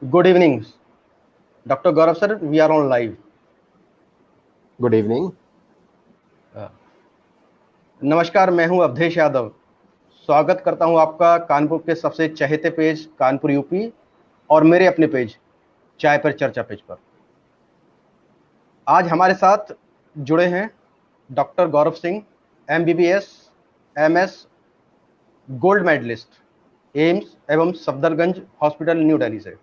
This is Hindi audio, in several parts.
Good evening, Dr. Gaurav sir. We are on live. Good evening. नमस्कार, मैं हूं अवधेश यादव। स्वागत करता हूं आपका कानपुर के सबसे चहेते पेज कानपुर यूपी और मेरे अपने पेज चाय पर चर्चा पेज पर। आज हमारे साथ जुड़े हैं doctor Gaurav Singh, MBBS, MS, gold medalist AIIMS एवं सफदरगंज हॉस्पिटल न्यू दिल्ली से।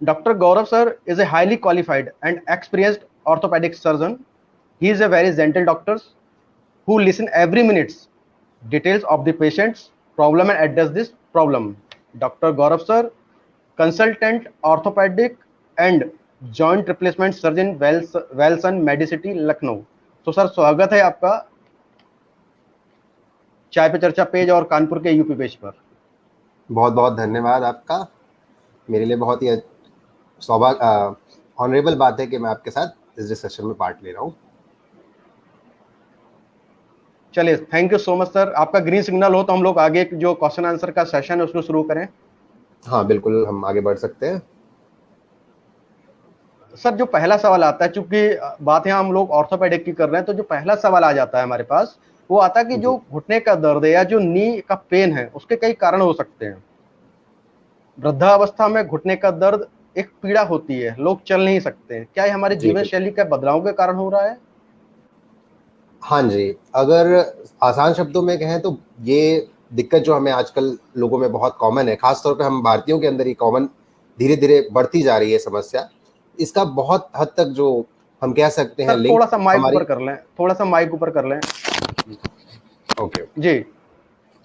Dr. Gaurav sir is a highly qualified and experienced orthopedic surgeon. He is a very gentle doctor who listen every minute details of the patient's problem and address this problem. Dr. Gaurav sir, consultant orthopedic and joint replacement surgeon वेल्सन Medicity Lucknow. तो सर स्वागत है आपका चाय पे चर्चा पेज और कानपुर के यूपी पेज पर। बहुत बहुत धन्यवाद आपका। मेरे लिए बहुत ही सौभाग्य ऑनरेबल बात है कि मैं आपके साथ इस डिस्कशन में पार्ट ले रहा हूँ। चलिए, thank you so much sir. आपका ग्रीन सिग्नल हो तो हम लोग आगे जो क्वेश्चन आंसर का सेशन है उसको शुरू करें। हाँ बिल्कुल, हम आगे बढ़ सकते हैं। सर जो पहला सवाल आता है, चूंकि बात यहाँ हम लोग ऑर्थोपेडिक की कर रहे हैं, तो जो पहला सवाल आ जाता है हमारे पास वो आता है कि जो घुटने का दर्द है या जो नी का पेन है उसके कई कारण हो सकते हैं। वृद्धावस्था में घुटने का दर्द एक पीड़ा होती है, लोग चल नहीं सकते हैं। क्या ये हमारे जीवन शैली के बदलाव के कारण हो रहा है? हाँ जी, अगर आसान शब्दों में कहें तो ये दिक्कत जो हमें आजकल लोगों में बहुत कॉमन है, खासतौर पे हम भारतीयों के अंदर ही कॉमन धीरे धीरे बढ़ती जा रही है समस्या। इसका बहुत हद तक जो हम कह सकते हैं थोड़ा सा माइक ऊपर कर लें, थोड़ा सा माइक ऊपर कर लें। ओके जी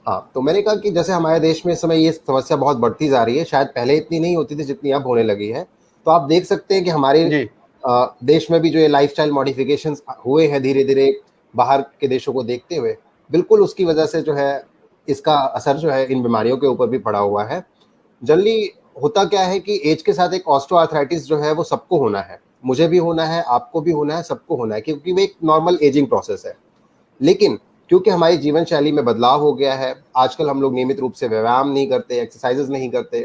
हाँ, तो मैंने कहा कि जैसे हमारे देश में इस समय ये समस्या बहुत बढ़ती जा रही है, शायद पहले इतनी नहीं होती थी जितनी अब होने लगी है। तो आप देख सकते हैं कि हमारे देश में भी जो ये लाइफस्टाइल मॉडिफिकेशंस हुए हैं धीरे धीरे बाहर के देशों को देखते हुए, बिल्कुल उसकी वजह से जो है इसका असर जो है इन बीमारियों के ऊपर भी पड़ा हुआ है। जनरली होता क्या है कि एज के साथ एक ऑस्टियोआर्थराइटिस जो है वो सबको होना है, मुझे भी होना है, आपको भी होना है, सबको होना है, क्योंकि वो एक नॉर्मल एजिंग प्रोसेस है। लेकिन क्योंकि हमारी जीवन शैली में बदलाव हो गया है, आजकल हम लोग नियमित रूप से व्यायाम नहीं करते, एक्सरसाइजेस नहीं करते,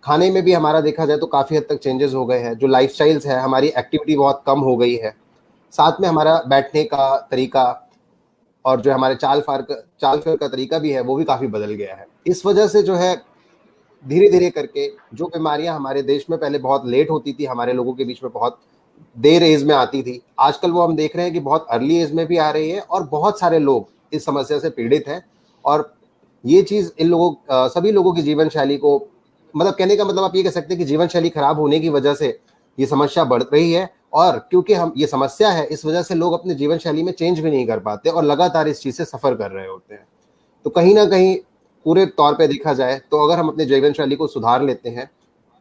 खाने में भी हमारा देखा जाए तो काफ़ी हद तक चेंजेस हो गए हैं, जो लाइफस्टाइल्स है, हमारी एक्टिविटी बहुत कम हो गई है, साथ में हमारा बैठने का तरीका और जो हमारे चाल फेर का तरीका भी है वो भी काफ़ी बदल गया है। इस वजह से जो है धीरे धीरे करके जो बीमारियां हमारे देश में पहले बहुत लेट होती थी, हमारे लोगों के बीच में बहुत देर एज में आती थी, आजकल वो हम देख रहे हैं कि बहुत अर्ली एज में भी आ रही है और बहुत सारे लोग इस समस्या से पीड़ित हैं। और ये चीज़ इन लोगों सभी लोगों की जीवन शैली को, मतलब कहने का मतलब आप ये कह सकते हैं कि जीवन शैली खराब होने की वजह से ये समस्या बढ़ रही है। और क्योंकि हम ये समस्या है, इस वजह से लोग अपने जीवन शैली में चेंज भी नहीं कर पाते और लगातार इस चीज़ से सफ़र कर रहे होते हैं। तो कहीं ना कहीं पूरे तौर पे देखा जाए तो अगर हम अपने जीवन शैली को सुधार लेते हैं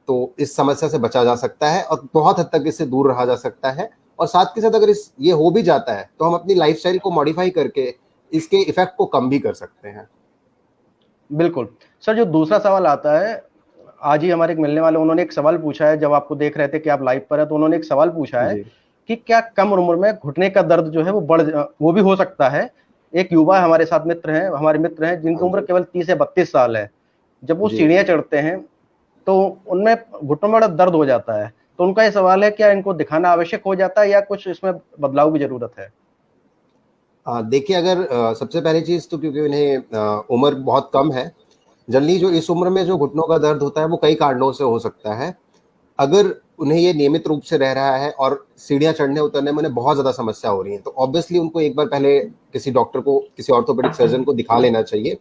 तो इस समस्या से बचा जा सकता है और बहुत हद तक इससे दूर रहा जा सकता है। और साथ के साथ अगर ये हो भी जाता है तो हम अपनी लाइफस्टाइल को मॉडिफाई करके इसके इफेक्ट को कम भी कर सकते हैं। बिल्कुल सर। जो दूसरा सवाल आता है, आज ही हमारे एक मिलने वाले उन्होंने एक सवाल पूछा है, जब आपको देख रहे थे कि आप लाइव पर है तो उन्होंने एक सवाल पूछा है कि क्या कम उम्र में घुटने का दर्द जो है वो भी हो सकता है। एक युवा हमारे साथ हमारे मित्र हैं जिनकी उम्र केवल 30 या 32 साल है। जब वो सीढ़ियां चढ़ते हैं तो उनमें घुटनों में बड़ा दर्द हो जाता है। तो उनका ये सवाल है, क्या इनको दिखाना आवश्यक हो जाता है या कुछ इसमें बदलाव की जरूरत है? देखिए, अगर सबसे पहली चीज तो क्योंकि उन्हें उम्र बहुत कम है, जनरली जो इस उम्र में जो घुटनों का दर्द होता है वो कई कारणों से हो सकता है। अगर उन्हें ये नियमित रूप से रह रहा है और सीढ़ियां चढ़ने उतरने में उन्हें बहुत ज़्यादा समस्या हो रही है, तो ऑब्वियसली उनको एक बार पहले किसी डॉक्टर को, किसी ऑर्थोपेडिक सर्जन को दिखा लेना चाहिए,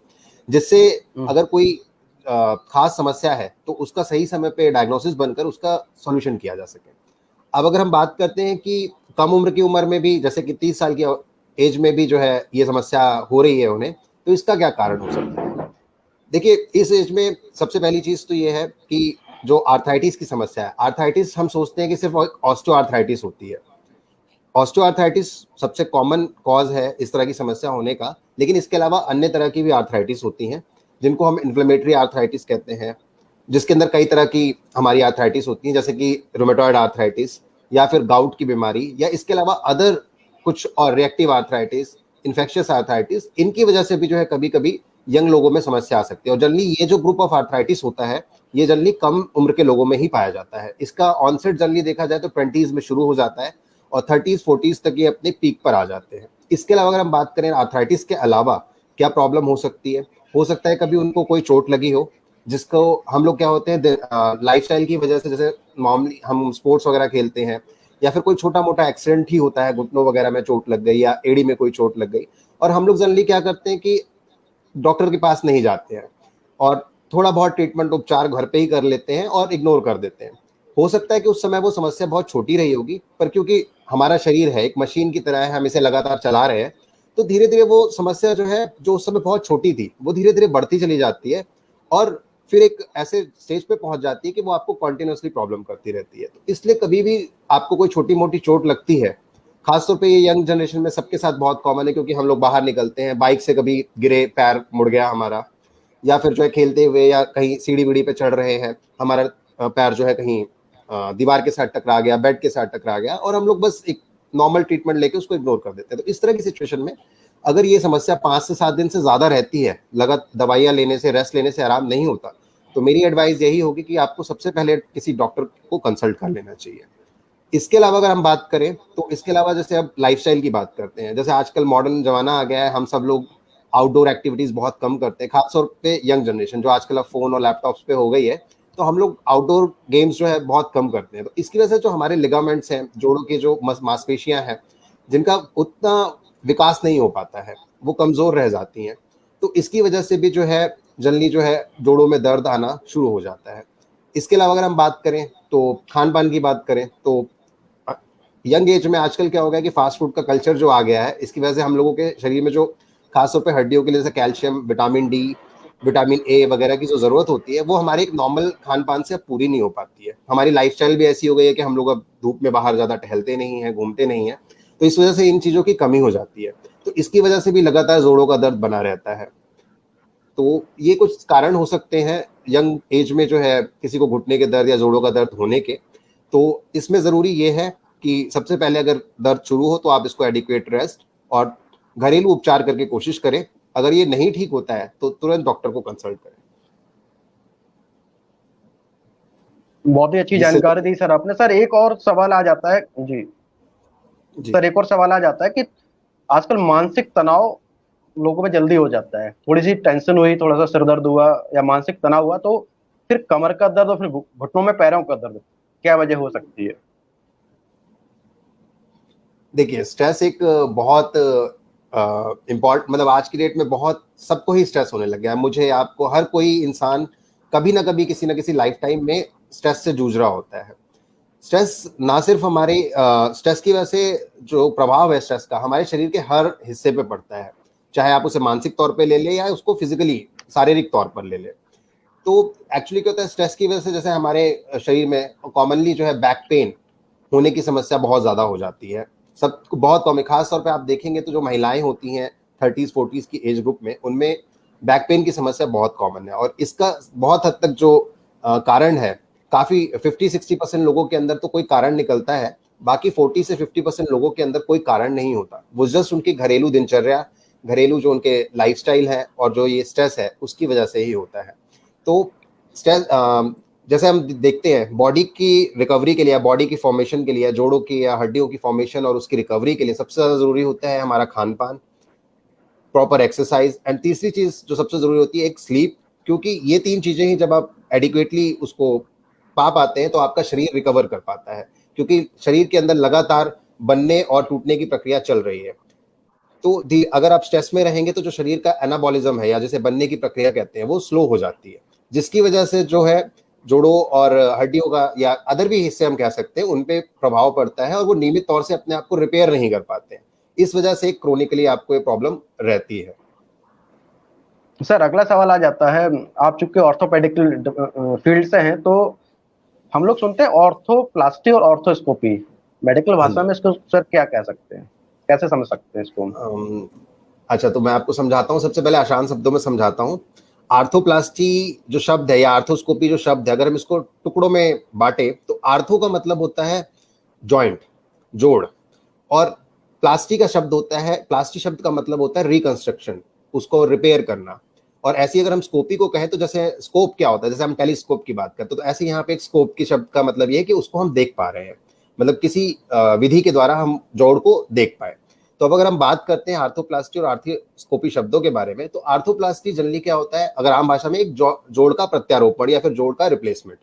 जिससे अगर कोई खास समस्या है तो उसका सही समय पे डायग्नोसिस बनकर उसका सॉल्यूशन किया जा सके। अब अगर हम बात करते हैं कि कम उम्र की उम्र में भी, जैसे कि 30 साल की एज में भी जो है ये समस्या हो रही है उन्हें, तो इसका क्या कारण हो सकता है? देखिए, इस एज में सबसे पहली चीज तो ये है कि जो आर्थराइटिस की समस्या है, आर्थराइटिस हम सोचते हैं कि सिर्फ ऑस्टियोआर्थराइटिस होती है। ऑस्टियोआर्थराइटिस सबसे कॉमन कॉज है इस तरह की समस्या होने का, लेकिन इसके अलावा अन्य तरह की भी आर्थराइटिस होती हैं जिनको हम इन्फ्लेमेटरी आर्थराइटिस कहते हैं, जिसके अंदर कई तरह की हमारी आर्थराइटिस होती हैं, जैसे कि रूमेटॉइड आर्थराइटिस या फिर गाउट की बीमारी, या इसके अलावा अदर कुछ और रिएक्टिव आर्थराइटिस, इन्फेक्शियस आर्थराइटिस। इनकी वजह से भी जो है कभी कभी यंग लोगों में समस्या आ सकती है। और जनरली ये जो ग्रुप ऑफ आर्थराइटिस होता है ये जनरली कम उम्र के लोगों में ही पाया जाता है। इसका ऑनसेट जनरली देखा जाए तो 20s में शुरू हो जाता है और 30s 40s तक ये अपने पीक पर आ जाते हैं। इसके अलावा अगर हम बात करें आर्थराइटिस के अलावा क्या प्रॉब्लम हो सकती है, हो सकता है कभी उनको कोई चोट लगी हो, जिसको हम लोग क्या होते हैं लाइफस्टाइल की वजह से, जैसे नॉर्मली हम स्पोर्ट्स वगैरह खेलते हैं या फिर कोई छोटा मोटा एक्सीडेंट ही होता है, घुटनों वगैरह में चोट लग गई या एड़ी में कोई चोट लग गई, और हम लोग जनरली क्या करते हैं कि डॉक्टर के पास नहीं जाते हैं और थोड़ा बहुत ट्रीटमेंट उपचार घर पे ही कर लेते हैं और इग्नोर कर देते हैं। हो सकता है कि उस समय वो समस्या बहुत छोटी रही होगी, पर क्योंकि हमारा शरीर है एक मशीन की तरह है, हम इसे लगातार चला रहे हैं, तो धीरे धीरे वो समस्या जो है जो उस समय बहुत छोटी थी वो धीरे धीरे बढ़ती चली जाती है और फिर एक ऐसे स्टेज पे पहुंच जाती है कि वो आपको कंटिन्यूअसली प्रॉब्लम करती रहती है। तो इसलिए कभी भी आपको कोई छोटी मोटी चोट लगती है, खासतौर पे ये यंग जनरेशन में सबके साथ बहुत कॉमन है, क्योंकि हम लोग बाहर निकलते हैं, बाइक से कभी गिरे, पैर मुड़ गया हमारा, या फिर जो है खेलते हुए या कहीं सीढ़ी वीढ़ी पे चढ़ रहे हैं, हमारा पैर जो है कहीं दीवार के साथ टकरा गया, बेड के साथ टकरा गया, और हम लोग बस एक नॉर्मल ट्रीटमेंट लेके उसको इग्नोर कर देते हैं। तो इस तरह की सिचुएशन में अगर ये समस्या 5 से 7 दिन से ज्यादा रहती है, लगातार दवाइयां लेने से, रेस्ट लेने से आराम नहीं होता, तो मेरी एडवाइस यही होगी कि आपको सबसे पहले किसी डॉक्टर को कंसल्ट कर लेना चाहिए। इसके अलावा अगर हम बात करें तो इसके अलावा जैसे अब लाइफस्टाइल की बात करते हैं, जैसे आजकल मॉडर्न जमाना आ गया है, हम सब लोग आउटडोर एक्टिविटीज बहुत कम करते हैं, खासतौर पे यंग जनरेशन जो आजकल अब फोन और लैपटॉप्स पे हो गई है, तो हम लोग आउटडोर गेम्स जो है बहुत कम करते हैं। तो इसकी वजह से जो हमारे लिगामेंट्स हैं, जोड़ों के जो मांसपेशियां हैं, जिनका उतना विकास नहीं हो पाता है, वो कमजोर रह जाती हैं। तो इसकी वजह से भी जो है जनरली जो है जोड़ों में दर्द आना शुरू हो जाता है। इसके अलावा अगर हम बात करें तो खान पान की बात करें तो यंग एज में आजकल क्या हो गया कि फास्ट फूड का कल्चर जो आ गया है, इसकी वजह से हम लोगों के शरीर में जो खासतौर पे हड्डियों के लिए जैसे calcium, vitamin D, vitamin A वगैरह की जो जरूरत होती है, वो हमारे एक नॉर्मल खान पान से अब पूरी नहीं हो पाती है। हमारी लाइफस्टाइल भी ऐसी हो गई है कि हम लोग अब धूप में बाहर ज्यादा टहलते नहीं है, घूमते नहीं है, तो इस वजह से इन चीजों की कमी हो जाती है। तो इसकी वजह से भी लगातार जोड़ों का दर्द बना रहता है। तो ये कुछ कारण हो सकते हैं यंग एज में जो है किसी को घुटने के दर्द या जोड़ों का दर्द होने के। तो इसमें जरूरी ये है कि सबसे पहले अगर दर्द शुरू हो तो आप इसको एडिक्वेट रेस्ट और घरेलू उपचार करके कोशिश करें। अगर ये नहीं ठीक होता है तो तुरंत डॉक्टर को कंसल्ट करें। बहुत ही अच्छी जानकारी दी सर आपने। सर एक और सवाल आ जाता है जी, सर एक और सवाल आ जाता है कि आजकल मानसिक तनाव लोगों में जल्दी हो जाता है, थोड़ी सी टेंशन हुई, थोड़ा सा सिर दर्द हुआ या मानसिक तनाव हुआ तो फिर कमर का दर्द और फिर घुटनों में पैरों का दर्द, क्या वजह हो सकती है? देखिए, स्ट्रेस एक बहुत इम्पोर्टेंट, मतलब आज की डेट में बहुत सबको ही स्ट्रेस होने लग गया है। मुझे, आपको, हर कोई इंसान कभी ना कभी किसी ना किसी लाइफ टाइम में स्ट्रेस से जूझ रहा होता है। स्ट्रेस ना सिर्फ हमारे स्ट्रेस की वजह से जो प्रभाव है स्ट्रेस का हमारे शरीर के हर हिस्से पे पड़ता है, चाहे आप उसे मानसिक तौर पे ले ले या उसको फिजिकली शारीरिक तौर पर ले ले। तो एक्चुअली क्या होता है, स्ट्रेस की वजह से जैसे हमारे शरीर में कॉमनली जो है बैक पेन होने की समस्या बहुत ज्यादा हो जाती है, सबको बहुत कम है। खास तौर पे आप देखेंगे तो जो महिलाएं होती हैं 30s 40s की एज ग्रुप में, उनमें बैक पेन की समस्या बहुत कॉमन है। और इसका बहुत हद तक जो कारण है, काफी 50-60% लोगों के अंदर तो कोई कारण निकलता है, बाकी 40 से 50% लोगों के अंदर कोई कारण नहीं होता। वो जस्ट उनकी घरेलू दिनचर्या, घरेलू जो उनके लाइफस्टाइल है और जो ये स्ट्रेस है उसकी वजह से ही होता है। तो स्ट्रेस जैसे हम देखते हैं बॉडी की रिकवरी के लिए, बॉडी की फॉर्मेशन के लिए, जोड़ों की या हड्डियों की फॉर्मेशन और उसकी रिकवरी के लिए सबसे ज्यादा जरूरी होता है हमारा खान पान, प्रॉपर एक्सरसाइज, एंड तीसरी चीज जो सबसे जरूरी होती है एक स्लीप। क्योंकि ये 3 चीजें ही जब आप एडिक्वेटली उसको पा पाते हैं तो आपका शरीर रिकवर कर पाता है, क्योंकि शरीर के अंदर लगातार बनने और टूटने की प्रक्रिया चल रही है। तो अगर आप स्ट्रेस में रहेंगे तो जो शरीर का एनाबॉलिज्म है या जिसे बनने की प्रक्रिया कहते हैं वो स्लो हो जाती है, जिसकी वजह से जो है जोड़ों और हड्डियों का या अदर भी हिस्से हम कह सकते हैं उन पे प्रभाव पड़ता है और वो नियमित तौर से अपने आप को रिपेयर नहीं कर पाते हैं। इस वजह से क्रोनिकली आपको ये प्रॉब्लम रहती है। सर अगला सवाल आ जाता है, आप चूंकि ऑर्थोपेडिक फील्ड से हैं तो हम लोग सुनते हैं ऑर्थोप्लास्टी और ऑर्थोस्कोपी, मेडिकल भाषा में इसको सर क्या कह सकते हैं, कैसे समझ सकते हैं इसको? अच्छा, तो मैं आपको समझाता हूँ, सबसे पहले आसान शब्दों में समझाता हूँ। आर्थोप्लास्टी जो शब्द है या आर्थोस्कोपी जो शब्द है, अगर हम इसको टुकड़ों में बांटे तो आर्थो का मतलब होता है जॉइंट, जोड़, और प्लास्टी का शब्द होता है, प्लास्टी शब्द का मतलब होता है रिकंस्ट्रक्शन, उसको रिपेयर करना। और ऐसी अगर हम स्कोपी को कहें तो जैसे स्कोप क्या होता है, जैसे हम टेलीस्कोप की बात करते हैं, तो ऐसे यहाँ पे एक स्कोप की शब्द का मतलब ये है कि उसको हम देख पा रहे हैं, मतलब किसी विधि के द्वारा हम जोड़ को देख पाए। तो अब अगर हम बात करते हैं आर्थोप्लास्टी और आर्थोस्कोपी शब्दों के बारे में, तो आर्थोप्लास्टी जनरली क्या होता है, अगर आम भाषा में एक जोड़ का प्रत्यारोपण या फिर जोड़ का रिप्लेसमेंट।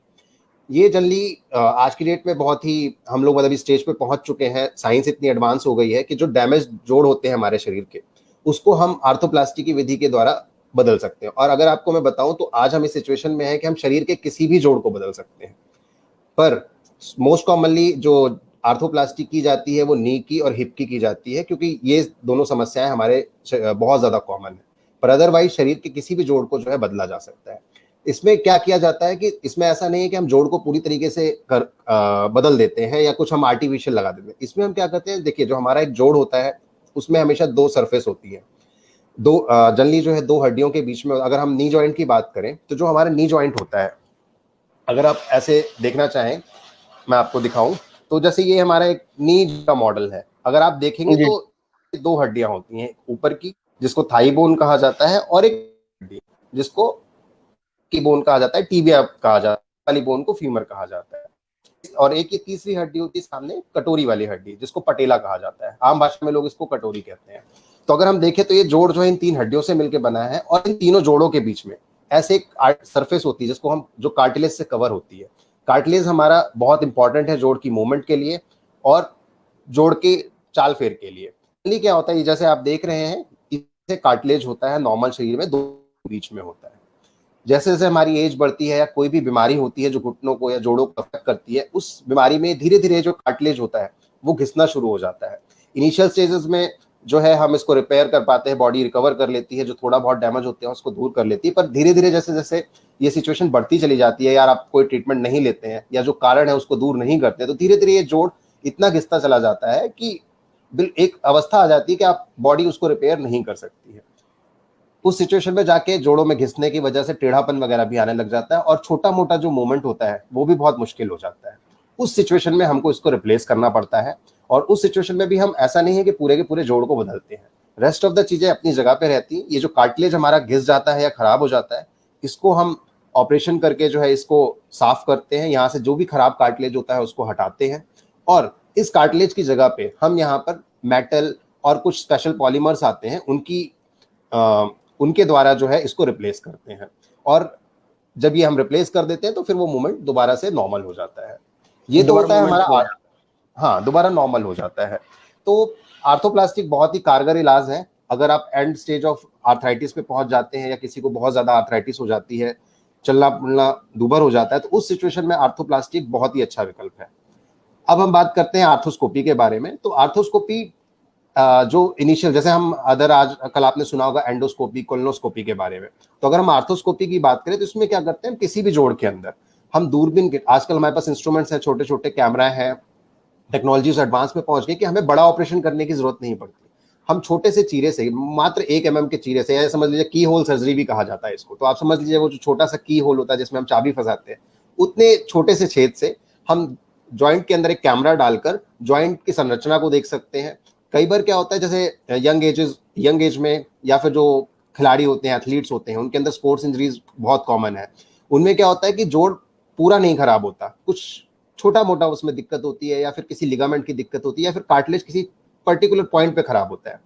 ये जनरली आज की डेट में बहुत ही हम लोग मतलब इस स्टेज पे पहुंच चुके हैं, साइंस इतनी एडवांस हो गई है कि जो डैमेज जोड़ होते हैं हमारे शरीर के, उसको हम आर्थोप्लास्टी की विधि के द्वारा बदल सकते हैं। और अगर आपको मैं बताऊं तो आज हम इस सिचुएशन में है कि हम शरीर के किसी भी जोड़ को बदल सकते हैं। पर मोस्ट कॉमनली जो आर्थोप्लास्टी की जाती है वो नी की और हिप की जाती है, क्योंकि ये दोनों समस्याएं हमारे बहुत ज्यादा कॉमन है। पर अदरवाइज शरीर के किसी भी जोड़ को जो है बदला जा सकता है। इसमें क्या किया जाता है कि इसमें ऐसा नहीं है कि हम जोड़ को पूरी तरीके से बदल देते हैं या कुछ हम आर्टिफिशियल लगा देते हैं। इसमें हम क्या करते हैं, देखिए जो हमारा एक जोड़ होता है उसमें हमेशा दो सरफेस होती है, दो जनरली जो है दो हड्डियों के बीच में। अगर हम नी जॉइंट की बात करें तो जो हमारा नी जॉइंट होता है, अगर आप ऐसे देखना चाहें मैं आपको दिखाऊं, तो जैसे ये हमारा एक नी का मॉडल है। अगर आप देखेंगे तो दो हड्डियां होती हैं, ऊपर की जिसको थाई बोन कहा जाता है, और एक हड्डी जिसको की बोन कहा जाता है, टीबिया कहा जाता है, वाली बोन को फीमर कहा जाता है। और एक ये तीसरी हड्डी होती है सामने, कटोरी वाली हड्डी, जिसको पटेला कहा जाता है, आम भाषा में लोग इसको कटोरी कहते हैं। तो अगर हम देखें तो ये जोड़ जो है इन तीन हड्डियों से मिलकर बना है, और इन तीनों जोड़ों के बीच में ऐसे एक सरफेस होती है जिसको हम जो कार्टिलेज से कवर होती है। कार्टिलेज हमारा बहुत इंपॉर्टेंट है जोड़ की मूवमेंट के लिए और जोड़ के चाल फेर के लिए। क्या होता है, जैसे आप देख रहे हैं, इससे कार्टिलेज होता है नॉर्मल शरीर में, दो बीच में होता है। जैसे जैसे हमारी एज बढ़ती है या कोई भी बीमारी होती है जो घुटनों को या जोड़ों को अफेक्ट करती है, उस बीमारी में धीरे धीरे जो कार्टिलेज होता है वो घिसना शुरू हो जाता है। इनिशियल स्टेजेस में जो है हम इसको रिपेयर कर पाते हैं, बॉडी रिकवर कर लेती है, जो थोड़ा बहुत डैमेज होते हैं उसको दूर कर लेती है। पर धीरे धीरे जैसे जैसे ये सिचुएशन बढ़ती चली जाती है, यार आप कोई ट्रीटमेंट नहीं लेते हैं या जो कारण है उसको दूर नहीं करते, तो धीरे धीरे ये जोड़ इतना घिसता चला जाता है कि एक अवस्था आ जाती है कि आप बॉडी उसको रिपेयर नहीं कर सकती है। उस सिचुएशन में जाके जोड़ों में घिसने की वजह से टेढ़ापन वगैरह भी आने लग जाता है, और छोटा मोटा जो मूवमेंट होता है वो भी बहुत मुश्किल हो जाता है। उस सिचुएशन में हमको इसको रिप्लेस करना पड़ता है। और उस सिचुएशन में भी हम ऐसा नहीं है कि पूरे के पूरे जोड़ को बदलते हैं, रेस्ट ऑफ द चीजें अपनी जगह पे रहती हैं। ये जो कार्टिलेज हमारा घिस जाता है या खराब हो जाता है, इसको हम ऑपरेशन करके जो है इसको साफ करते हैं, यहाँ से जो भी खराब कार्टिलेज होता है उसको हटाते हैं, और इस कार्टिलेज की जगह पे हम यहाँ पर मेटल और कुछ स्पेशल पॉलीमर्स आते हैं, उनके द्वारा जो है इसको रिप्लेस करते हैं। और जब ये हम रिप्लेस कर देते हैं तो फिर वो मूवमेंट दोबारा से नॉर्मल हो जाता है। ये तो होता है हमारा, हाँ, दोबारा नॉर्मल हो जाता है। तो आर्थोप्लास्टिक बहुत ही कारगर इलाज है। अगर आप एंड स्टेज ऑफ आर्थराइटिस पे पहुंच जाते हैं या किसी को बहुत ज्यादा आर्थराइटिस हो जाती है, चलना फिरना दूभर हो जाता है, तो उस सिचुएशन में आर्थोप्लास्टिक बहुत ही अच्छा विकल्प है। अब हम बात करते हैं आर्थोस्कोपी के बारे में। तो आर्थोस्कोपी जो इनिशियल, जैसे हम आज कल आपने सुना होगा एंडोस्कोपी, कोलोनोस्कोपी के बारे में, तो अगर हम आर्थोस्कोपी की बात करें तो इसमें क्या करते हैं, किसी भी जोड़ के अंदर हम दूरबीन के, आजकल हमारे पास इंस्ट्रूमेंट्स हैं, छोटे छोटे कैमरा हैं, टेक्नोलॉजी एडवांस में पहुंच गई कि हमें बड़ा ऑपरेशन करने की जरूरत नहीं पड़ती। हम छोटे से चीरे से, मात्र 1 mm के चीरे से, या समझ लीजिए की होल सर्जरी भी कहा जाता है इसको, तो आप समझ लीजिए वो जो छोटा सा की होल होता है जिसमें हम चाबी फंसाते हैं, उतने छोटे से छेद से हम जॉइंट के अंदर एक कैमरा डालकर जॉइंट की संरचना को देख सकते हैं। कई बार क्या होता है, जैसे यंग एज में या फिर जो खिलाड़ी होते हैं, एथलीट्स होते हैं, उनके अंदर स्पोर्ट्स इंजरीज बहुत कॉमन है। उनमें क्या होता है कि जोड़ पूरा नहीं खराब होता, कुछ छोटा मोटा उसमें दिक्कत होती है, या फिर किसी लिगामेंट की दिक्कत होती है, या फिर कार्टिलेज किसी पर्टिकुलर पॉइंट पे खराब होता है।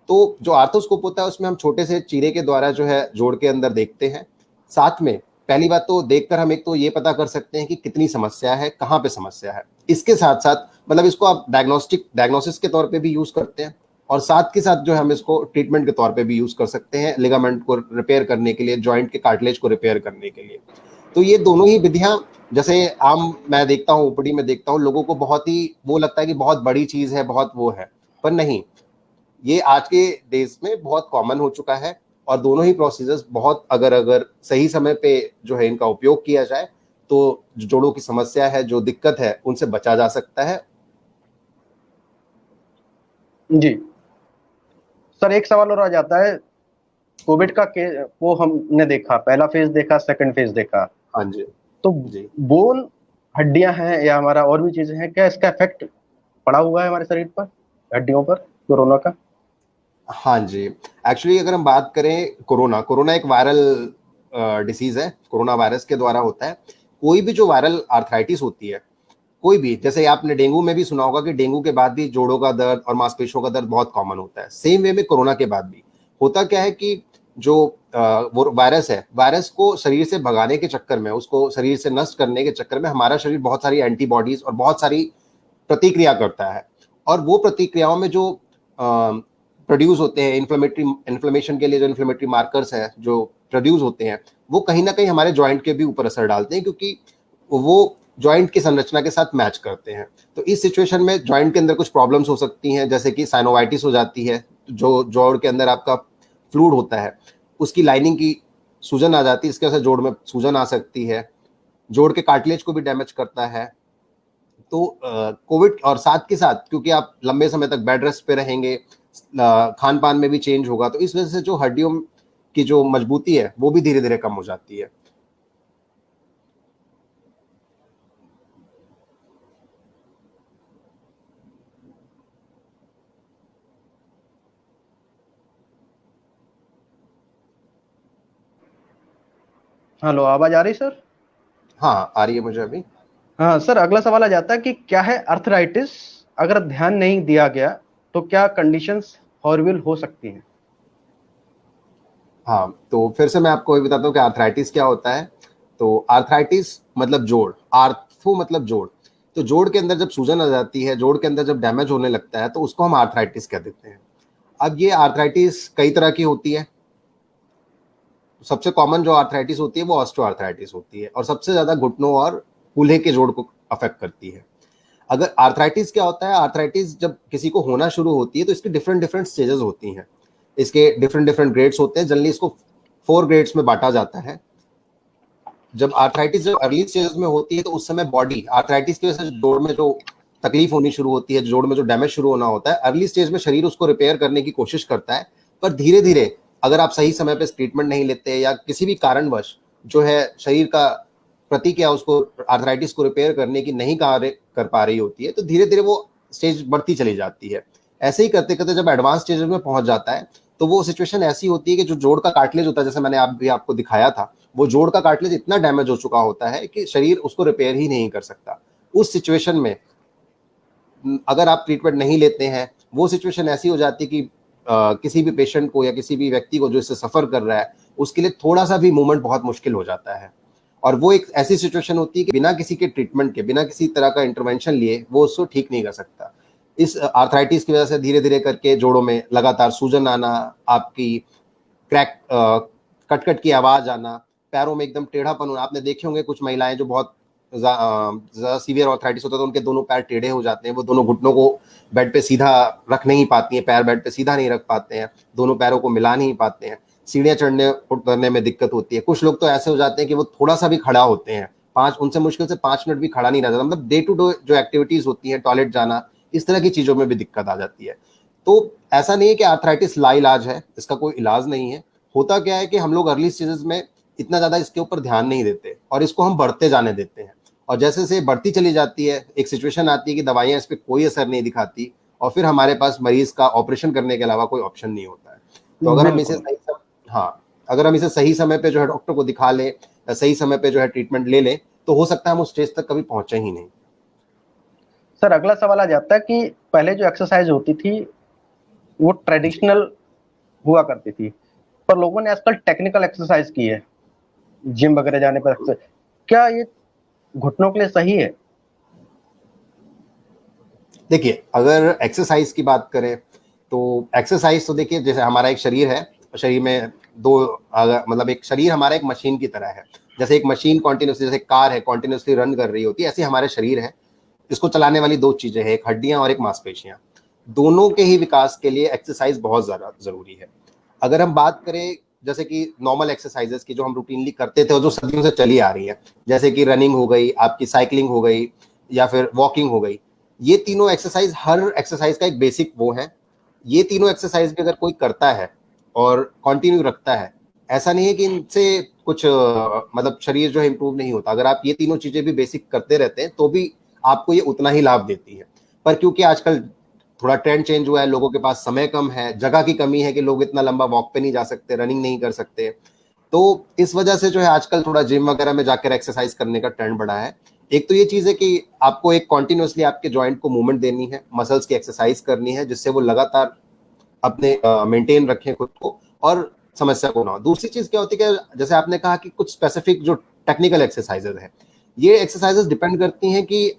तो जो आर्थोस्कोप होता है उसमें हम छोटे से चीरे के द्वारा जो है जोड़ के अंदर देखते हैं। साथ में पहली बात तो देखकर हम एक तो ये पता कर सकते हैं कि कितनी समस्या है, कहाँ पे समस्या है। इसके साथ साथ मतलब इसको आप डायग्नोसिस के तौर पे भी यूज करते हैं, और साथ के साथ जो हम इसको ट्रीटमेंट के तौर पे भी यूज कर सकते हैं, लिगामेंट को रिपेयर करने के लिए, जॉइंट के कार्टिलेज को रिपेयर करने के लिए। तो ये दोनों ही विधियां, जैसे आम मैं देखता हूँ, ओपीडी में देखता हूँ, लोगों को बहुत ही वो लगता है कि बहुत बड़ी चीज है, बहुत वो है, पर नहीं, ये आज के डेज में बहुत कॉमन हो चुका है। और दोनों ही प्रोसीजर्स बहुत, अगर सही समय पे जो है इनका उपयोग किया जाए तो जो जोड़ों की समस्या है, जो दिक्कत है, उनसे बचा जा सकता है। जी सर, एक सवाल और आ जाता है, कोविड का वो हमने देखा, पहला फेज देखा, सेकंड फेज देखा। हाँ जी। तो जी, बोन, हड्डियां हैं या हमारा और भी चीजें हैं, क्या इसका इफेक्ट पड़ा हुआ है हमारे शरीर पर, हड्डियों पर, कोरोना का? हाँ जी, एक्चुअली अगर हम बात करें कोरोना, कोरोना एक वायरल डिसीज है, कोरोना वायरस के द्वारा होता है। कोई भी जो वायरल आर्थराइटिस होती है, कोई भी, जैसे आपने डेंगू में भी सुना होगा कि डेंगू के बाद भी जोड़ों का दर्द और मांसपेशियों का दर्द बहुत कॉमन होता है, सेम वे में कोरोना के बाद भी होता क्या है कि जो वो वायरस है, वायरस को शरीर से भगाने के चक्कर में, उसको शरीर से नष्ट करने के चक्कर में हमारा शरीर बहुत सारी एंटीबॉडीज और बहुत सारी प्रतिक्रिया करता है। और वो प्रतिक्रियाओं में जो प्रोड्यूस होते हैं इन्फ्लेमेशन के लिए, जो इन्फ्लेमेटरी मार्कर्स हैं जो प्रोड्यूस होते हैं, वो कहीं ना कहीं हमारे जॉइंट के भी ऊपर असर डालते हैं, क्योंकि वो जॉइंट की संरचना के साथ मैच करते हैं। तो इस सिचुएशन में जॉइंट के अंदर कुछ प्रॉब्लम्स हो सकती हैं, जैसे कि साइनोवाइटिस हो जाती है, जो जोड़ के अंदर आपका फ्लूइड होता है उसकी लाइनिंग की सूजन आ जाती है, इसके वजह से जोड़ में सूजन आ सकती है, जोड़ के कार्टिलेज को भी डैमेज करता है। तो कोविड और साथ के साथ क्योंकि आप लंबे समय तक बेड रेस्ट पे रहेंगे, खान पान में भी चेंज होगा, तो इस वजह से जो हड्डियों की जो मजबूती है वो भी धीरे धीरे कम हो जाती है। हेलो, आवाज आ रही सर? हाँ, आ रही है मुझे अभी। हाँ सर, अगला सवाल आ जाता है कि क्या है अर्थराइटिस? अगर ध्यान नहीं दिया गया तो क्या कंडीशंस हॉरिबल हो सकती हैं? हाँ, तो फिर से मैं आपको ये बताता हूँ कि आर्थराइटिस क्या होता है। तो आर्थराइटिस मतलब जोड़, आर्थो मतलब जोड़। तो जोड़ के अंदर जब सूजन आ जाती है, जोड़ के अंदर जब डैमेज होने लगता है, तो उसको हम आर्थराइटिस कह देते हैं। अब ये आर्थराइटिस कई तरह की होती है। सबसे कॉमन जो आर्थराइटिस होती है वो ऑस्टियो आर्थराइटिस होती है, और सबसे ज्यादा घुटनों और कूल्हे के जोड़ को अफेक्ट करती है। अगर आर्थराइटिस क्या होता है, आर्थराइटिस जब किसी को होना शुरू होती है तो इसकी डिफरेंट डिफरेंट स्टेजेस होती हैं, इसके डिफरेंट डिफरेंट ग्रेड्स होते हैं। जनरली इसको 4 ग्रेड्स में बांटा जाता है। जब आर्थराइटिस जब अर्ली स्टेजेस में होती है तो उस समय बॉडी आर्थराइटिस की वजह से जोड़ में जो तकलीफ होनी शुरू होती है, जोड़ में जो डैमेज शुरू होना होता है, अर्ली स्टेज में शरीर उसको रिपेयर करने की कोशिश करता है। पर धीरे धीरे अगर आप सही समय पे ट्रीटमेंट नहीं लेते या किसी भी कारणवश जो है शरीर का प्रतिक्रिया उसको आर्थराइटिस को रिपेयर करने की नहीं कार्य कर पा रही होती है, तो धीरे धीरे वो स्टेज बढ़ती चली जाती है। ऐसे ही करते करते जब एडवांस स्टेज में पहुंच जाता है तो वो सिचुएशन ऐसी होती है कि जो जोड़ का कार्टिलेज होता है, जैसे मैंने आप भी आपको दिखाया था, वो जोड़ का कार्टिलेज इतना डैमेज हो चुका होता है कि शरीर उसको रिपेयर ही नहीं कर सकता। उस सिचुएशन में अगर आप ट्रीटमेंट नहीं लेते हैं, वो सिचुएशन ऐसी हो जाती है कि किसी भी पेशेंट को या किसी भी व्यक्ति को जो इससे सफर कर रहा है उसके लिए थोड़ा सा भी मूवमेंट बहुत मुश्किल हो जाता है। और वो एक ऐसी सिचुएशन होती है कि बिना किसी के ट्रीटमेंट के, बिना किसी तरह का इंटरवेंशन लिए वो उसको ठीक नहीं कर सकता। इस आर्थराइटिस की वजह से धीरे धीरे करके जोड़ों में लगातार सूजन आना, आपकी क्रैक कट कट की आवाज आना, पैरों में एकदम टेढ़ापन होना। आपने देखे होंगे कुछ महिलाएं जो बहुत ज्यादा सीवियर आर्थराइटिस होता है तो उनके दोनों पैर टेढ़े हो जाते हैं, वो दोनों घुटनों को बेड पे सीधा रख नहीं पाती हैं, पैर बेड पे सीधा नहीं रख पाते हैं, दोनों पैरों को मिला नहीं पाते हैं, सीढ़ियां चढ़ने उतरने में दिक्कत होती है। कुछ लोग तो ऐसे हो जाते हैं कि वो थोड़ा सा भी खड़ा होते हैं, उनसे मुश्किल से 5 मिनट भी खड़ा नहीं रह जाता। मतलब डे टू डे जो एक्टिविटीज होती है, टॉयलेट जाना, इस तरह की चीजों में भी दिक्कत आ जाती है। तो ऐसा नहीं है कि आर्थराइटिस लाइलाज है, इसका कोई इलाज नहीं है। होता क्या है कि हम लोग अर्ली स्टेजेस में इतना ज्यादा इसके ऊपर ध्यान नहीं देते और इसको हम बढ़ते जाने देते हैं, और जैसे जैसे बढ़ती चली जाती है एक सिचुएशन आती है कि दवाइयां इस पर कोई असर नहीं दिखाती, और फिर हमारे पास मरीज का ऑपरेशन करने के अलावा कोई ऑप्शन नहीं होता है। तो अगर हम इसे बिल्कुल सही हाँ, अगर हम इसे सही समय पे जो है डॉक्टर को दिखा लें या सही समय पे जो है ट्रीटमेंट ले लें, तो हो सकता है हम उस स्टेज तक कभी पहुंचे ही नहीं। सर, अगला सवाल आ जाता है कि पहले जो एक्सरसाइज होती थी वो ट्रेडिशनल हुआ करती थी, पर लोगों ने आजकल टेक्निकल एक्सरसाइज की है, जिम वगैरह जाने पर अक्सर। क्या ये घुटनों के लिए सही है? देखिए, अगर एक्सरसाइज की बात करें तो एक्सरसाइज तो देखिए, जैसे हमारा एक शरीर है, शरीर में दो मतलब एक शरीर हमारा एक मशीन की तरह है। जैसे एक मशीन कॉन्टिन्यूसली, जैसे कार है कॉन्टिन्यूसली रन कर रही होती है, ऐसे हमारे शरीर है, इसको चलाने वाली दो चीजें हैं, एक हड्डियां और एक मांसपेशियां। दोनों के ही विकास के लिए एक्सरसाइज बहुत ज्यादा जरूरी है। अगर हम बात करें जैसे कि नॉर्मल एक्सरसाइजेस की जो हम रूटीनली करते थे और जो सदियों से चली आ रही है, जैसे कि रनिंग हो गई, आपकी साइकिलिंग हो गई, या फिर वॉकिंग हो गई, ये तीनों एक्सरसाइज, हर एक्सरसाइज का एक बेसिक वो है। ये तीनों एक्सरसाइज भी अगर कोई करता है और कंटिन्यू रखता है, ऐसा नहीं है कि इनसे कुछ मतलब शरीर जो है इंप्रूव नहीं होता। अगर आप ये तीनों चीजें भी बेसिक करते रहते हैं तो भी आपको ये उतना ही लाभ देती है। पर क्योंकि आजकल थोड़ा ट्रेंड चेंज हुआ है, लोगों के पास समय कम है, जगह की कमी है कि लोग इतना लंबा वॉक पे नहीं जा सकते, रनिंग नहीं कर सकते। तो इस वजह से जो है आजकल थोड़ा जिम वगैरह में जाकर एक्सरसाइज करने का ट्रेंड बढ़ा है। एक तो ये चीज है कि आपको एक कॉन्टिन्यूसली आपके जॉइंट को मूवमेंट देनी है, मसल्स की एक्सरसाइज करनी है, जिससे वो लगातार अपने मेंटेन रखें खुद को और समस्या को ना हो। दूसरी चीज क्या होती है कि जैसे आपने कहा कि कुछ स्पेसिफिक जो टेक्निकल एक्सरसाइजेज हैं, ये एक्सरसाइजेज डिपेंड करती हैं कि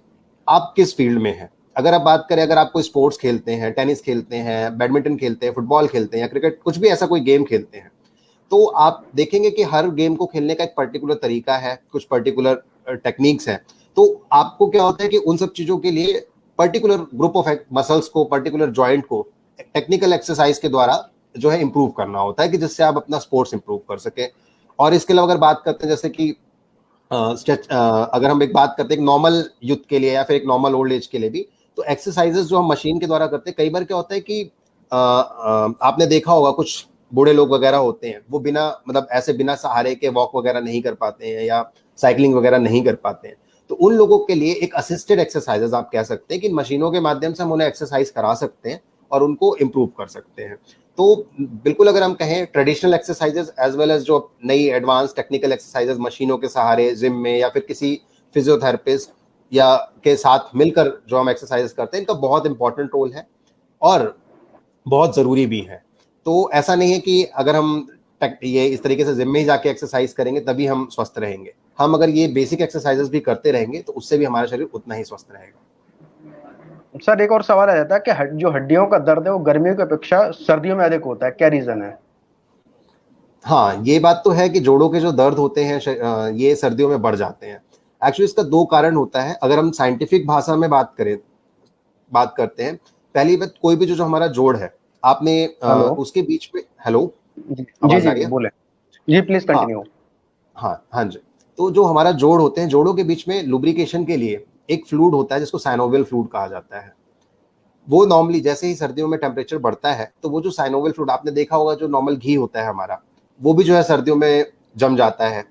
आप किस फील्ड में हैं। अगर आप बात करें, अगर आप कोई स्पोर्ट्स खेलते हैं, टेनिस खेलते हैं, बैडमिंटन खेलते हैं, फुटबॉल खेलते हैं या क्रिकेट, कुछ भी ऐसा कोई गेम खेलते हैं, तो आप देखेंगे कि हर गेम को खेलने का एक पर्टिकुलर तरीका है, कुछ पर्टिकुलर टेक्निक्स हैं। तो आपको क्या होता है कि उन सब चीजों के लिए पर्टिकुलर ग्रुप ऑफ मसल्स को, पर्टिकुलर जॉइंट को टेक्निकल एक्सरसाइज के द्वारा जो है इंप्रूव करना होता है कि जिससे आप अपना स्पोर्ट्स इंप्रूव कर सके। और इसके अलावा अगर बात करते हैं जैसे कि अगर हम एक बात करते हैं नॉर्मल यूथ के लिए या फिर एक नॉर्मल ओल्ड एज के लिए भी, तो एक्सरसाइजेस जो हम मशीन के द्वारा करते हैं, कई बार क्या होता है कि आपने देखा होगा कुछ बूढ़े लोग वगैरह होते हैं, वो बिना मतलब ऐसे बिना सहारे के वॉक वगैरह नहीं कर पाते हैं या साइकिलिंग वगैरह नहीं कर पाते हैं। तो उन लोगों के लिए एक असिस्टेड एक्सरसाइजेस आप कह सकते हैं कि मशीनों के माध्यम से हम उन्हें एक्सरसाइज करा सकते हैं और उनको इम्प्रूव कर सकते हैं। तो बिल्कुल अगर हम कहें traditional exercises as well as जो नई एडवांस टेक्निकल एक्सरसाइजेस मशीनों के सहारे जिम में या फिर किसी फिजियोथेरेपिस्ट या के साथ मिलकर जो हम एक्सरसाइज करते हैं, इनका बहुत इंपॉर्टेंट रोल है और बहुत जरूरी भी है। तो ऐसा नहीं है कि अगर हम ये इस तरीके से जिम में ही जाके एक्सरसाइज करेंगे तभी हम स्वस्थ रहेंगे। हम अगर ये बेसिक एक्सरसाइजेस भी करते रहेंगे तो उससे भी हमारा शरीर उतना ही स्वस्थ रहेगा। सर एक और सवाल आ जाता है कि जो हड्डियों का दर्द है वो गर्मियों की अपेक्षा सर्दियों में अधिक होता है, क्या रीजन है? हाँ, ये बात तो है कि जोड़ों के जो दर्द होते हैं ये सर्दियों में बढ़ जाते हैं। एक्चुअली इसका दो कारण होता है। अगर हम साइंटिफिक भाषा में बात करते हैं, पहली बात, कोई भी जो हमारा जोड़ है, आपने हेलो। उसके बीच में, हेलो, जी जी आवाज जी आ रही है? बोले। जी प्लीज हाँ कंटिन्यू। हाँ हाँ जी। तो जो हमारा जोड़ होते हैं, जोड़ों के बीच में लुब्रिकेशन के लिए एक फ्लूइड होता है जिसको साइनोवियल फ्लूइड कहा जाता है। वो नॉर्मली जैसे ही सर्दियों में टेम्परेचर बढ़ता है तो वो जो साइनोवियल फ्लूइड आपने देखा होगा, जो नॉर्मल घी होता है हमारा, वो भी जो है सर्दियों में जम जाता है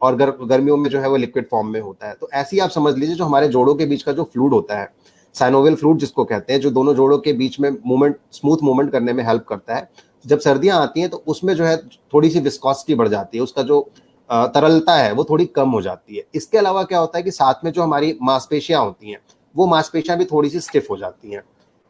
और गर्मियों में जो है वो लिक्विड फॉर्म में होता है। तो ऐसे ही आप समझ लीजिए जो हमारे जोड़ों के बीच का जो फ्लूइड होता है, साइनोवियल फ्लूइड जिसको कहते हैं, जो दोनों जोड़ों के बीच में मूवमेंट, स्मूथ मूवमेंट करने में हेल्प करता है, जब सर्दियां आती हैं तो उसमें जो है थोड़ी सी विस्कोसिटी बढ़ जाती है, उसका जो तरलता है वो थोड़ी कम हो जाती है। इसके अलावा क्या होता है कि साथ में जो हमारी मांसपेशियां होती हैं, वो मांसपेशियां भी थोड़ी सी स्टिफ हो जाती हैं।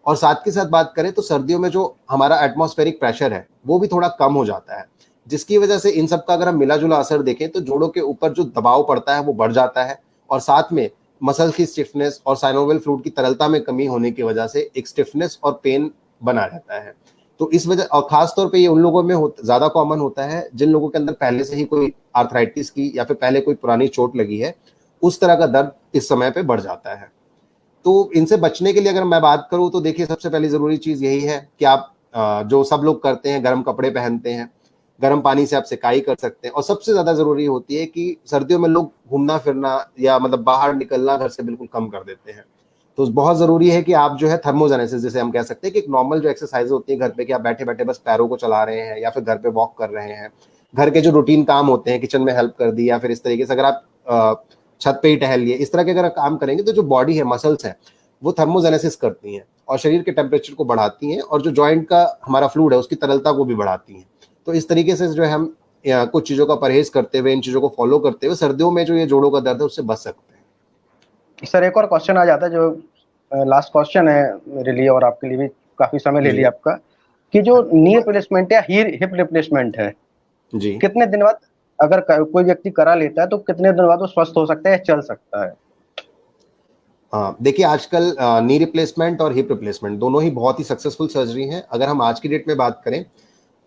और साथ के साथ बात करें तो सर्दियों में जो हमारा एटमॉस्फेरिक प्रेशर है वो भी थोड़ा कम हो जाता है, जिसकी वजह से इन सब का अगर हम मिला जुला असर देखें तो जोड़ों के ऊपर जो दबाव पड़ता है वो बढ़ जाता है और साथ में मसल की स्टिफनेस और साइनोवियल फ्लूइड की तरलता में कमी होने की वजह से एक स्टिफनेस और पेन बना रहता है। तो इस वजह, और खास तौर पे ये उन लोगों में ज्यादा कॉमन होता है जिन लोगों के अंदर पहले से ही कोई आर्थराइटिस की या फिर पहले कोई पुरानी चोट लगी है, उस तरह का दर्द इस समय पे बढ़ जाता है। तो इनसे बचने के लिए अगर मैं बात करूं तो देखिए, सबसे पहली जरूरी चीज यही है कि आप जो सब लोग करते हैं, गर्म कपड़े पहनते हैं, गर्म पानी से आप सिकाई कर सकते हैं। और सबसे ज्यादा जरूरी होती है कि सर्दियों में लोग घूमना फिरना या मतलब बाहर निकलना घर से बिल्कुल कम कर देते हैं। तो बहुत जरूरी है कि आप जो है थर्मोजेनेसिस, जैसे हम कह सकते हैं कि एक नॉर्मल जो एक्सरसाइज होती है घर पे, कि आप बैठे बैठे बस पैरों को चला रहे हैं या फिर घर पे वॉक कर रहे हैं, घर के जो रूटीन काम होते हैं, किचन में हेल्प कर दी या फिर इस तरीके से अगर आप छत पे ही टहल लिए, इस तरह के अगर काम करेंगे तो जो बॉडी है, मसल्स है, वो थर्मोजेनेसिस करती हैं और शरीर के टेम्परेचर को बढ़ाती हैं और जो जॉइंट का हमारा फ्लूइड है उसकी तरलता को भी बढ़ाती हैं। तो इस तरीके से जो है हम कुछ चीजों का परहेज करते हुए, इन चीजों को फॉलो करते हुए सर्दियों में जो ये जोड़ों का दर्द है उससे बच सकते हैं। सर एक और क्वेश्चन आ जाता है जो लास्ट क्वेश्चन है मेरे लिए और आपके लिए भी, काफी समय ले जी लिया आपका, कि जो नी रिप्लेसमेंट या हिप रिप्लेसमेंट है, जी। कितने दिन बाद अगर कोई व्यक्ति करा लेता है तो कितने दिन बाद वो स्वस्थ हो सकता है या चल सकता है? हाँ देखिए, आजकल नी रिप्लेसमेंट और हिप रिप्लेसमेंट दोनों ही बहुत ही सक्सेसफुल सर्जरी हैं। अगर हम आज की डेट में बात करें,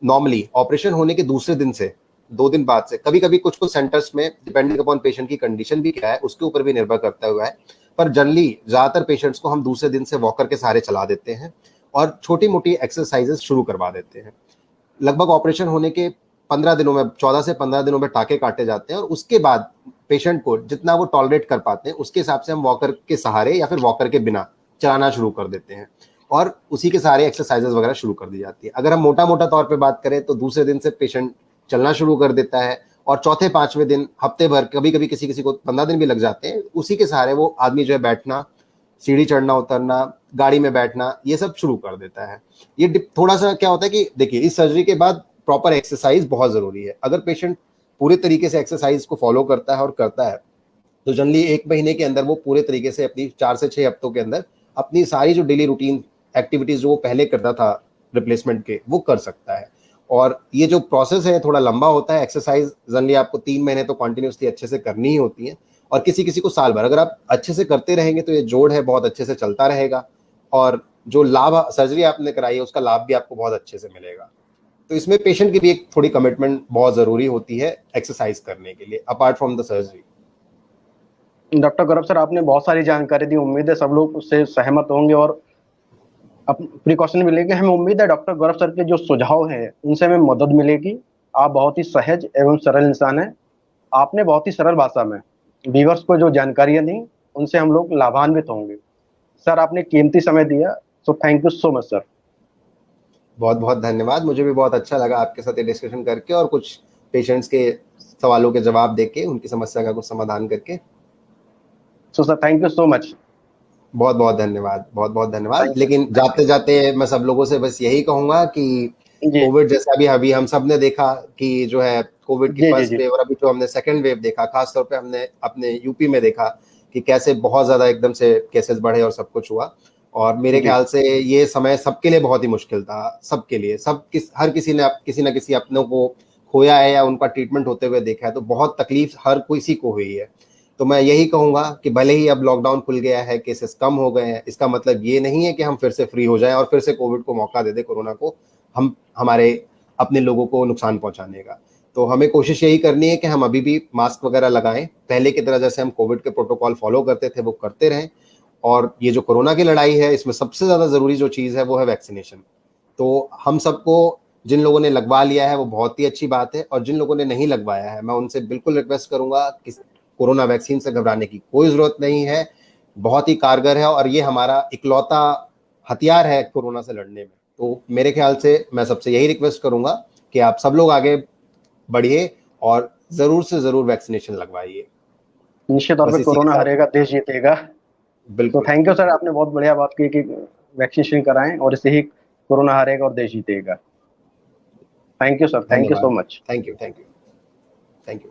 नॉर्मली ऑपरेशन होने के दूसरे दिन से 2 दिन बाद से, कभी कभी कुछ कुछ सेंटर्स में डिपेंडिंग अपॉन पेशेंट की कंडीशन भी क्या है उसके ऊपर भी निर्भर करता हुआ है, पर जनरली ज्यादातर पेशेंट्स को हम दूसरे दिन से वॉकर के सहारे चला देते हैं और छोटी मोटी एक्सरसाइजेस शुरू करवा देते हैं। लगभग ऑपरेशन होने के 15 दिनों में, 14 से 15 दिनों में टाके काटे जाते हैं और उसके बाद पेशेंट को जितना वो टॉलरेट कर पाते हैं उसके हिसाब से हम वॉकर के सहारे या फिर वॉकर के बिना चलाना शुरू कर देते हैं और उसी के सहारे एक्सरसाइजेस वगैरह शुरू कर दी जाती है। अगर हम मोटा मोटा तौर पे बात करें तो दूसरे दिन से पेशेंट चलना शुरू कर देता है और चौथे पांचवें दिन, हफ्ते भर, कभी कभी किसी किसी को 15 दिन भी लग जाते हैं, उसी के सहारे वो आदमी जो है बैठना सीढ़ी चढ़ना उतरना, गाड़ी में बैठना, ये सब शुरू कर देता है। ये थोड़ा सा क्या होता है कि देखिए, इस सर्जरी के बाद प्रॉपर एक्सरसाइज बहुत जरूरी है। अगर पेशेंट पूरे तरीके से एक्सरसाइज को फॉलो करता है और करता है तो जनरली 1 महीने के अंदर वो पूरे तरीके से अपनी 4 से 6 हफ्तों के अंदर अपनी सारी जो डेली रूटीन एक्टिविटीज जो वो पहले करता था रिप्लेसमेंट के, वो कर सकता है। और ये जो प्रोसेस है थोड़ा लंबा होता है। एक्सरसाइज जनरली आपको 3 महीने तो कंटिन्यूसली अच्छे से करनी ही होती है, और किसी किसी को साल भर। अगर आप अच्छे से करते रहेंगे तो ये जोड़ है बहुत अच्छे से चलता रहेगा, और जो लाभ सर्जरी आपने कराई है उसका लाभ भी आपको बहुत अच्छे से मिलेगा। तो इसमें पेशेंट की भी एक थोड़ी कमिटमेंट बहुत जरूरी होती है एक्सरसाइज करने के लिए, apart from the surgery. Doctor Gaurav sir, आपने बहुत सारी जानकारी दी, उम्मीद है सब लोग उससे सहमत होंगे और प्रिकॉशन भी लेंगे। हमें उम्मीद है डॉक्टर गौरव सर के जो सुझाव हैं उनसे हमें मदद मिलेगी। आप बहुत ही सहज एवं सरल इंसान हैं। आपने बहुत ही सरल भाषा में व्यूअर्स को जो जानकारियां दी उनसे हम लोग लाभान्वित होंगे। सर, आपने कीमती समय दिया, so thank you so much sir. बहुत बहुत धन्यवाद। मुझे भी बहुत अच्छा लगा आपके साथ ये डिस्कशन करके, और कुछ पेशेंट्स के सवालों के जवाब देके उनकी समस्या का कुछ समाधान करके। So sir, thank you so much. बहुत बहुत धन्यवाद, बहुत बहुत धन्यवाद। लेकिन जाते जाते मैं सब लोगों से बस यही कहूंगा कि कोविड जैसा अभी हम सब ने देखा कि जो है कोविड की फर्स्ट वेव और अभी जो हमने सेकंड वेव देखा, खासतौर पे हमने अपने यूपी में देखा कि कैसे बहुत ज्यादा एकदम से केसेस बढ़े और सब कुछ हुआ। और मेरे ख्याल से ये समय सबके लिए बहुत ही मुश्किल था, सबके लिए। हर किसी ने किसी ना किसी अपनों को खोया है या उनका ट्रीटमेंट होते हुए देखा है, तो बहुत तकलीफ हर किसी को हुई है। तो मैं यही कहूंगा कि भले ही अब लॉकडाउन खुल गया है, केसेस कम हो गए हैं, इसका मतलब ये नहीं है कि हम फिर से फ्री हो जाएं और फिर से कोविड को मौका दे दे, कोरोना को हम हमारे अपने लोगों को नुकसान पहुंचाने का। तो हमें कोशिश यही करनी है कि हम अभी भी मास्क वगैरह लगाएं, पहले की तरह जैसे हम कोविड के प्रोटोकॉल फॉलो करते थे वो करते रहें। और ये जो कोरोना की लड़ाई है, इसमें सबसे ज्यादा जरूरी जो चीज है वो है वैक्सीनेशन। तो हम सबको, जिन लोगों ने लगवा लिया है वो बहुत ही अच्छी बात है, और जिन लोगों ने नहीं लगवाया है मैं उनसे बिल्कुल रिक्वेस्ट करूंगा कि कोरोना वैक्सीन से घबराने की कोई जरूरत नहीं है। बहुत ही कारगर है और ये हमारा इकलौता हथियार है कोरोना से लड़ने में। तो मेरे ख्याल से मैं सबसे यही रिक्वेस्ट करूंगा कि आप सब लोग आगे बढ़िए और जरूर से जरूर वैक्सीनेशन लगवाइए। निश्चित तौर पे कोरोना हारेगा, देश जीतेगा। तो बिल्कुल। थैंक यू सर, आपने बहुत बढ़िया बात की कि वैक्सीनेशन कराएं और इससे ही कोरोना हारेगा और देश जीतेगा। Thank you sir, thank you so धन्यवाद। Much. Thank you, thank you, thank you.